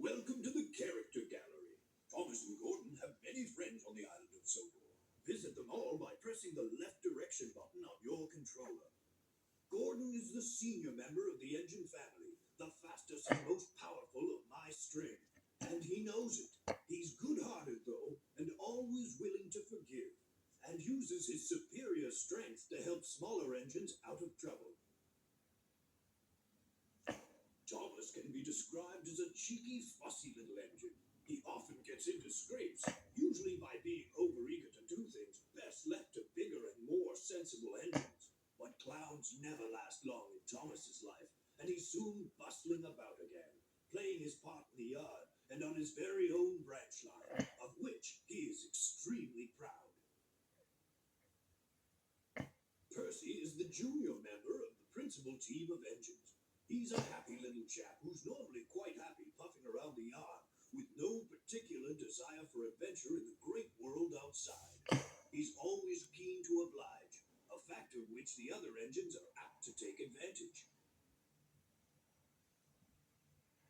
Welcome to the Character Gallery. Thomas and Gordon have many friends on the island of Sodor. Visit them all by pressing the left direction button on your controller. Gordon is the senior member of the engine family, the fastest and most powerful of my string. And he knows it. He's good-hearted, though, and always willing to forgive, and uses his superior strength to help smaller engines out of trouble. Thomas can be described as a cheeky, fussy little engine. He often gets into scrapes, usually by being overeager to do things best left to bigger and more sensible engines. But clowns never last long in Thomas's life, and he's soon bustling about again, playing his part in the yard and on his very own branch line, of which he is extremely proud. Percy is the junior member of the principal team of engines. He's a happy little chap who's normally quite happy puffing around the yard with no particular desire for adventure in the great world outside. He's always keen to oblige, a fact of which the other engines are apt to take advantage.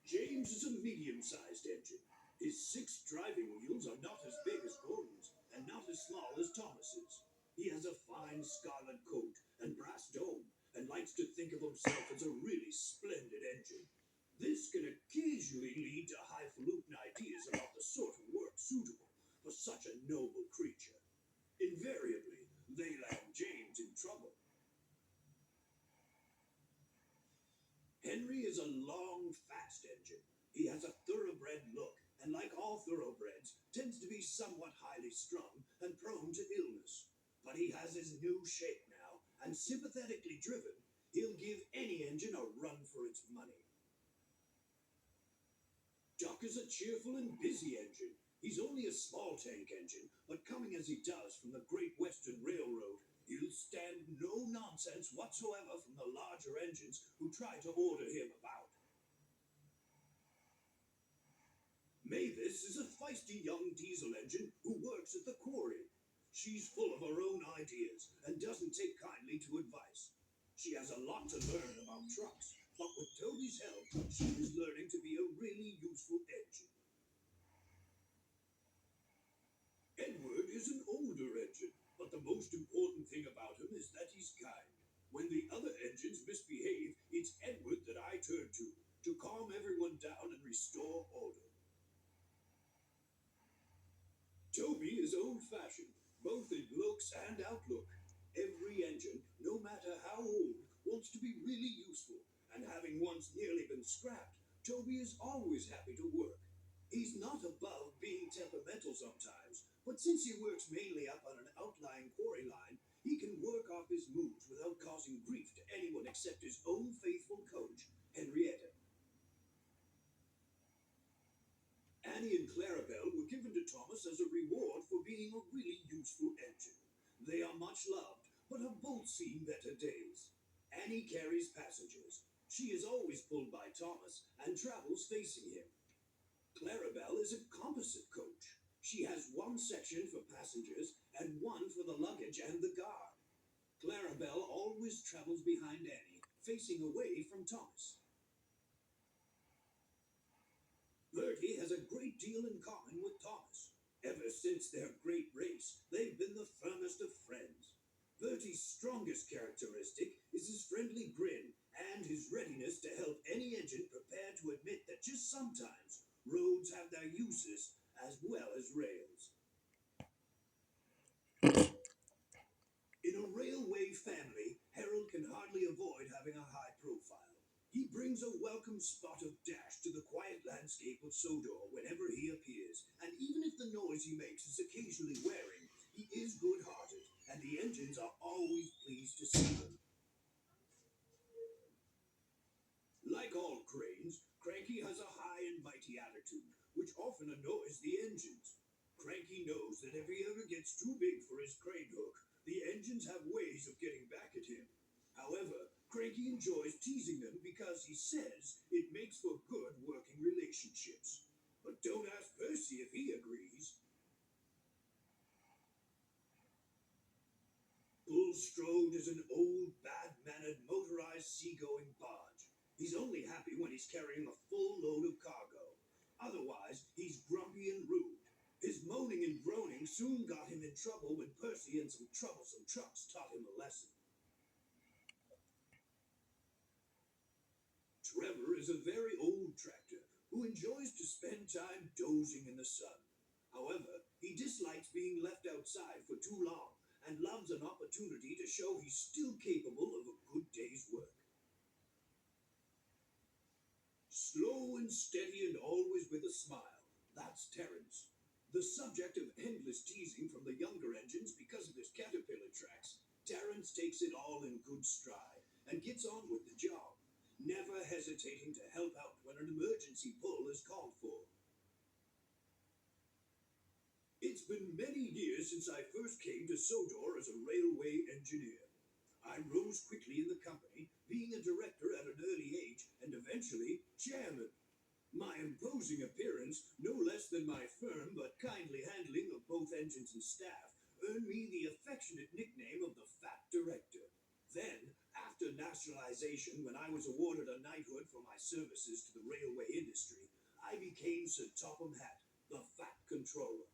James is a medium-sized engine. His 6 driving wheels are not as big as Gordon's and not as small as Thomas's. He has a fine scarlet coat and brass dome and likes to think of himself as a really splendid engine. This can occasionally lead to highfalutin ideas about the sort of work suitable for such a noble creature. Invariably, they land James in trouble. Henry is a long, fast engine. He has a thoroughbred look, and like all thoroughbreds, tends to be somewhat highly strung and prone to illness. But he has his new shape now, and sympathetically driven, he'll give any engine a run for its money. Duck is a cheerful and busy engine. He's only a small tank engine, but coming as he does from the Great Western Railroad, he'll stand no nonsense whatsoever from the larger engines who try to order him about. Mavis is a feisty young diesel engine who works at the quarry. She's full of her own ideas and doesn't take kindly to advice. She has a lot to learn about trucks, but with Toby's help, she is learning to be a really useful engine. Edward is an older engine, but the most important thing about him is that he's kind. When the other engines misbehave, it's Edward that I turn to calm everyone down and restore order. Toby is old-fashioned, both in looks and outlook. Every engine, no matter how old, wants to be really useful, and having once nearly been scrapped, Toby is always happy to work. He's not above being temperamental sometimes, but since he works mainly up on an outlying quarry line, he can work off his moods without causing grief to anyone except his own faithful coach, Henrietta. Annie and Clarabelle were given to Thomas as a reward for being a really useful engine. They are much loved, but have both seen better days. Annie carries passengers. She is always pulled by Thomas and travels facing him. Clarabelle is a composite coach. She has one section for passengers and one for the luggage and the guard. Clarabelle always travels behind Annie, facing away from Thomas. Bertie has a great deal in common with Thomas. Ever since their great race, they've been the firmest of friends. Bertie's strongest characteristic is his friendly grin and his readiness to help any engine prepared to admit that just sometimes roads have their uses as well as rails. In a railway family, Harold can hardly avoid having a high profile. He brings a welcome spot of dash to the quiet landscape of Sodor whenever he appears, and even if the noise he makes is occasionally wearing, he is good-hearted, and the engines are always pleased to see him. Like all cranes, Cranky has a high and mighty attitude, which often annoys the engines. Cranky knows that if he ever gets too big for his crane hook, the engines have ways of getting back at him. However, Cranky enjoys teasing them because he says it makes for good working relationships. But don't ask Percy if he agrees. Bulstrode is an old, bad-mannered, motorized seagoing barge. He's only happy when he's carrying a full load of cargo. soon got him in trouble when Percy and some troublesome trucks taught him a lesson. Trevor is a very old tractor who enjoys to spend time dozing in the sun. However, he dislikes being left outside for too long and loves an opportunity to show he's still capable of a good day's work. Slow and steady and always with a smile. That's Terence. The subject of endless teasing from the younger engines because of his caterpillar tracks, Terence takes it all in good stride and gets on with the job, never hesitating to help out when an emergency pull is called for. It's been many years since I first came to Sodor as a railway engineer. I rose quickly in the company, being a director at an early age and eventually chairman. My imposing appearance, no less than my firm but kindly handling of both engines and staff, earned me the affectionate nickname of the Fat Director. Then, after nationalization, when I was awarded a knighthood for my services to the railway industry, I became Sir Topham Hatt, the Fat Controller.